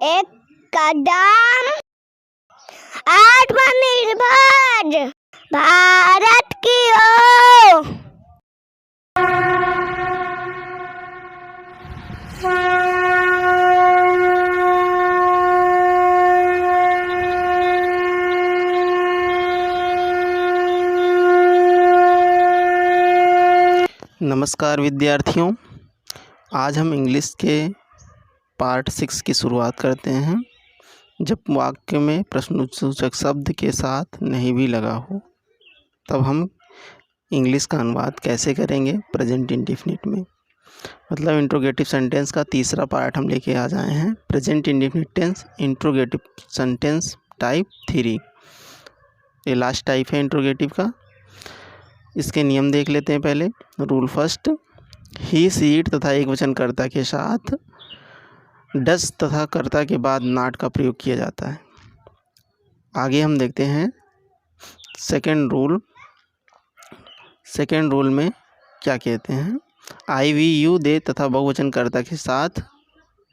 एक कदम आत्मनिर्भर भारत की ओर। नमस्कार विद्यार्थियों, आज हम इंग्लिश के पार्ट 6 की शुरुआत करते हैं। जब वाक्य में प्रश्नसूचक शब्द के साथ नहीं भी लगा हो तब हम इंग्लिश का अनुवाद कैसे करेंगे प्रेजेंट इंडेफिनिट में। मतलब इंट्रोगेटिव सेंटेंस का तीसरा पार्ट हम लेके आ जाए हैं। Present indefinite tense interrogative sentence type 3, ये लास्ट टाइप है इंट्रोगेटिव का। इसके नियम देख लेते हैं पहले। रूल फर्स्ट, ही सीट तथा एक वचन कर्ता के साथ डस तथा कर्ता के बाद नॉट का प्रयोग किया जाता है। आगे हम देखते हैं सेकेंड रूल में क्या कहते हैं। आई वी यू दे तथा बहुवचन कर्ता के साथ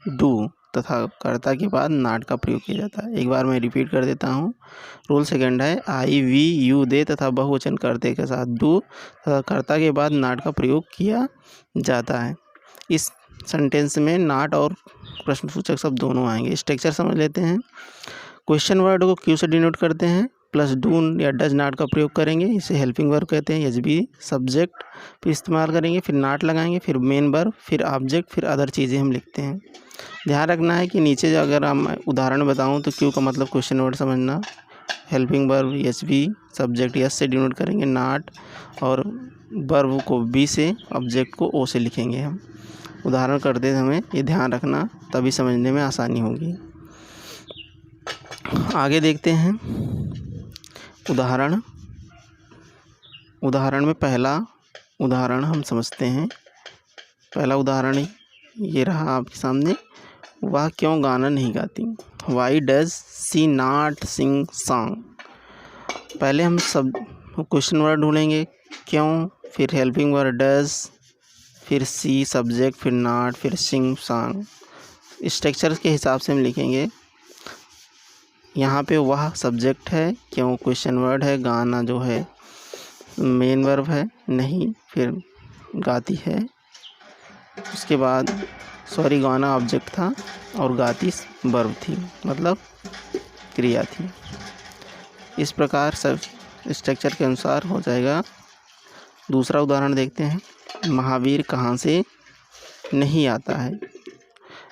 डू तथा कर्ता के बाद नॉट का प्रयोग किया जाता है। एक बार मैं रिपीट कर देता हूँ। रूल सेकंड है, आई वी यू दे तथा बहुवचन कर्ता के साथ डू तथा कर्ता के बाद नॉट का प्रयोग किया जाता है। इस सेंटेंस में नॉट और प्रश्नसूचक शब्द दोनों आएंगे। स्ट्रक्चर समझ लेते हैं। क्वेश्चन वर्ड को क्यू से डिनोट करते हैं, प्लस डू या डज नॉट का प्रयोग करेंगे, इसे हेल्पिंग वर्ब कहते हैं। एचबी सब्जेक्ट फिर इस्तेमाल करेंगे, फिर नॉट लगाएंगे, फिर मेन वर्ब, फिर ऑब्जेक्ट, फिर अदर चीज़ें हम लिखते हैं। ध्यान रखना है कि नीचे अगर हम उदाहरण बताऊं तो क्यू का मतलब क्वेश्चन वर्ड समझना। Helping verb HB subject S से डिनोट करेंगे, नॉट और वर्ब को बी से, ऑब्जेक्ट को ओ से लिखेंगे हम। उदाहरण करते समय ये ध्यान रखना, तभी समझने में आसानी होगी। आगे देखते हैं उदाहरण में पहला उदाहरण हम समझते हैं। पहला उदाहरण ये रहा आपके सामने। वह क्यों गाना नहीं गाती? Why does she not sing song. पहले हम सब क्वेश्चन वर्ड ढूंढेंगे, क्यों, फिर हेल्पिंग वर्ड डज, फिर सी सब्जेक्ट, फिर नॉट, फिर सिंग सॉन्ग। स्ट्रक्चर के हिसाब से हम लिखेंगे। यहाँ पे वह सब्जेक्ट है, क्यों क्वेश्चन वर्ड है, गाना जो है मेन वर्ब है, नहीं फिर गाती है। उसके बाद गाना ऑब्जेक्ट था और गाती वर्ब थी, मतलब क्रिया थी। इस प्रकार सब स्ट्रक्चर के अनुसार हो जाएगा। दूसरा उदाहरण देखते हैं। महावीर कहाँ से नहीं आता है।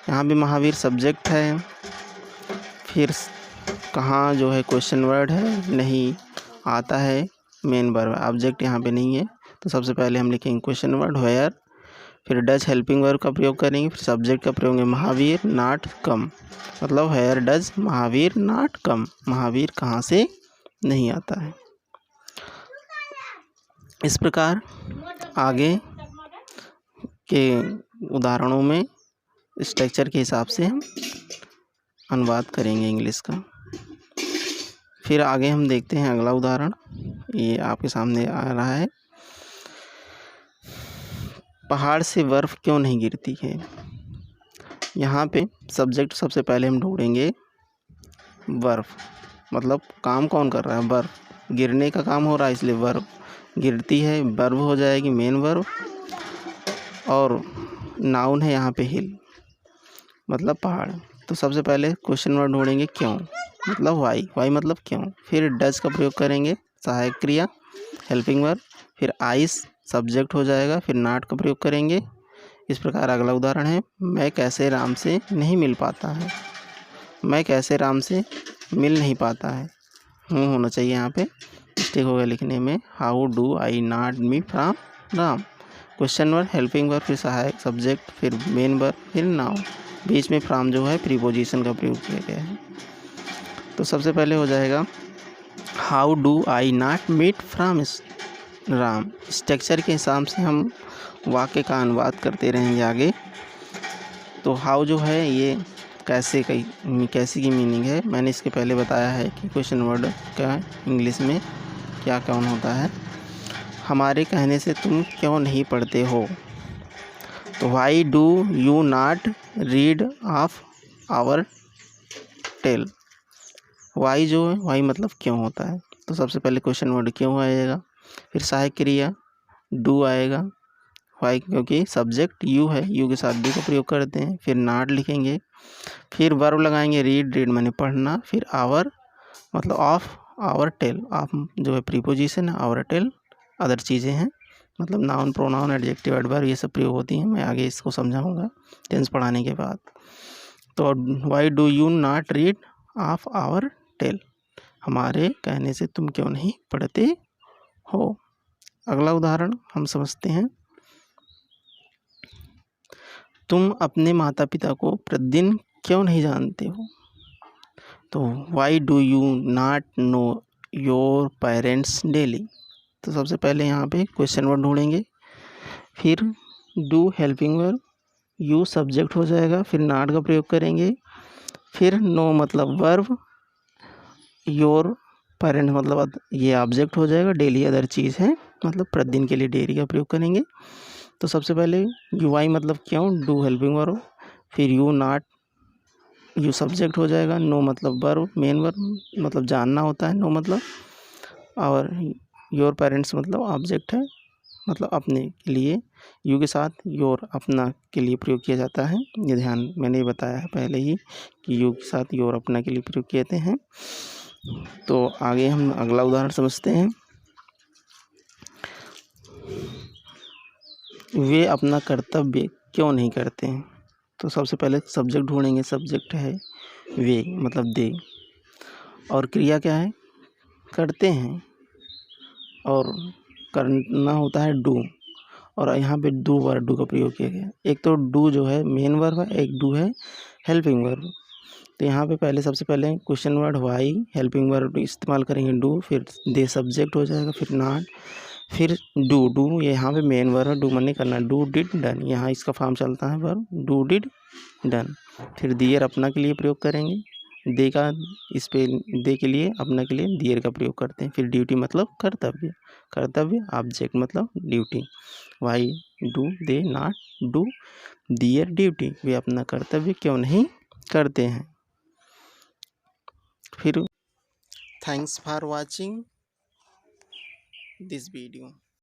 यहाँ भी महावीर सब्जेक्ट है, फिर कहाँ जो है क्वेश्चन वर्ड है, नहीं आता है मेन वर्ब, ऑब्जेक्ट यहाँ पे नहीं है। तो सबसे पहले हम लिखेंगे क्वेश्चन वर्ड वेयर, फिर डज हेल्पिंग वर्ब का प्रयोग करेंगे, फिर सब्जेक्ट का प्रयोग है महावीर नॉट कम, मतलब where does Mahavir not come, Mahavir कहाँ से नहीं आता है। इस प्रकार आगे के उदाहरणों में स्ट्रक्चर के हिसाब से हम अनुवाद करेंगे इंग्लिश का। फिर आगे हम देखते हैं अगला उदाहरण। ये आपके सामने आ रहा है। पहाड़ से बर्फ़ क्यों नहीं गिरती है। यहाँ पे सब्जेक्ट सबसे पहले हम ढूंढेंगे बर्फ़, मतलब काम कौन कर रहा है, बर्फ़, गिरने का काम हो रहा है, इसलिए बर्फ़ गिरती है, वर्ब हो जाएगी मेन वर्ब, और नाउन है यहाँ पे हिल, मतलब पहाड़। तो सबसे पहले क्वेश्चन वर्ड ढूंढेंगे क्यों, मतलब वाई मतलब क्यों, फिर डज का प्रयोग करेंगे सहायक क्रिया हेल्पिंग वर्ब, फिर आइस सब्जेक्ट हो जाएगा, फिर नॉट का प्रयोग करेंगे। इस प्रकार अगला उदाहरण है। मैं कैसे राम से नहीं मिल पाता है। मैं कैसे राम से मिल नहीं पाता है, होना चाहिए यहाँ पे, मिस्टेक हो गया लिखने में। How do I not meet from Ram. Question word helping verb, फिर सहायक सब्जेक्ट, फिर मेन वर्ब, फिर नाउन, बीच में फ्रॉम जो है प्रीपोजिशन का प्रयोग किया गया है। तो सबसे पहले हो जाएगा how do I not meet from Ram. Structure के हिसाब से हम वाक्य का अनुवाद करते रहेंगे आगे। तो हाउ जो है ये कैसे की मीनिंग है, मैंने इसके पहले बताया है कि क्वेश्चन वर्ड का इंग्लिश में क्या कौन होता है। हमारे कहने से तुम क्यों नहीं पढ़ते हो। तो why do you not read of our tale. Why जो है, वाई मतलब क्यों होता है, तो सबसे पहले क्वेश्चन वर्ड क्यों आएगा, फिर सहायक क्रिया डू आएगा, वाई क्योंकि सब्जेक्ट यू है, यू के साथ डू का प्रयोग करते हैं, फिर नॉट लिखेंगे, फिर वर्ब लगाएंगे रीड, रीड माने पढ़ना, फिर आवर मतलब ऑफ, आवर टेल, ऑफ जो है प्रीपोजिशन है, आवर टेल अदर चीज़ें हैं, मतलब नाउन प्रोनाउन एडजेक्टिव एडवर्ब ये सब प्रयोग होती हैं। मैं आगे इसको समझाऊंगा टेंस पढ़ाने के बाद। तो why do you not read of our tale, हमारे कहने से तुम क्यों नहीं पढ़ते हो। अगला उदाहरण हम समझते हैं। तुम अपने माता पिता को प्रतिदिन क्यों नहीं जानते हो, तो why do you not know your parents daily. तो सबसे पहले यहाँ पे क्वेश्चन वर्ड ढूंढेंगे, फिर do helping verb, you subject हो जाएगा, फिर नॉट का प्रयोग करेंगे, फिर नो मतलब वर्ब, योर पेरेंट मतलब ये ऑब्जेक्ट हो जाएगा, डेली अदर चीज़ है मतलब प्रतिदिन के लिए डेली का प्रयोग करेंगे। तो सबसे पहले यू वाई मतलब क्यों, डू हेल्पिंग वर्ब, फिर यू नॉट, यू सब्जेक्ट हो जाएगा, नो मतलब वर्ब मेन वर्ब मतलब जानना होता है, नो मतलब, और योर पेरेंट्स मतलब ऑब्जेक्ट है मतलब अपने के लिए, यू के साथ योर अपना के लिए प्रयोग किया जाता है। ये ध्यान मैंने बताया है पहले ही कि यू के साथ योर अपना के लिए प्रयोग किए हैं। तो आगे हम अगला उदाहरण समझते हैं। वे अपना कर्तव्य क्यों नहीं करते हैं, तो सबसे पहले सब्जेक्ट ढूंढेंगे, सब्जेक्ट है वे मतलब दे, और क्रिया क्या है करते हैं, और करना होता है डू, और यहाँ पे डू वर्ब डू का प्रयोग किया गया। एक तो डू जो है मेन वर्ब है, एक डू है हेल्पिंग वर्ब। तो यहाँ पे पहले सबसे पहले question word Y helping verb इस्तेमाल करेंगे डू, फिर दे सब्जेक्ट हो जाएगा, फिर नॉट, फिर डू, डू यहाँ पे मेन वर्ब है, डू मने करना, डू डिड डन, यहाँ इसका फॉर्म चलता है वर्ब डू डिड डन। फिर दियर अपना के लिए प्रयोग करेंगे, दे का इस पे दे के लिए अपना के लिए दियर का प्रयोग करते हैं। फिर ड्यूटी मतलब कर्तव्य, कर्तव्य ऑब्जेक्ट मतलब duty, why do they not do their duty, वे अपना कर्तव्य क्यों नहीं करते हैं। फिर thanks for watching this video.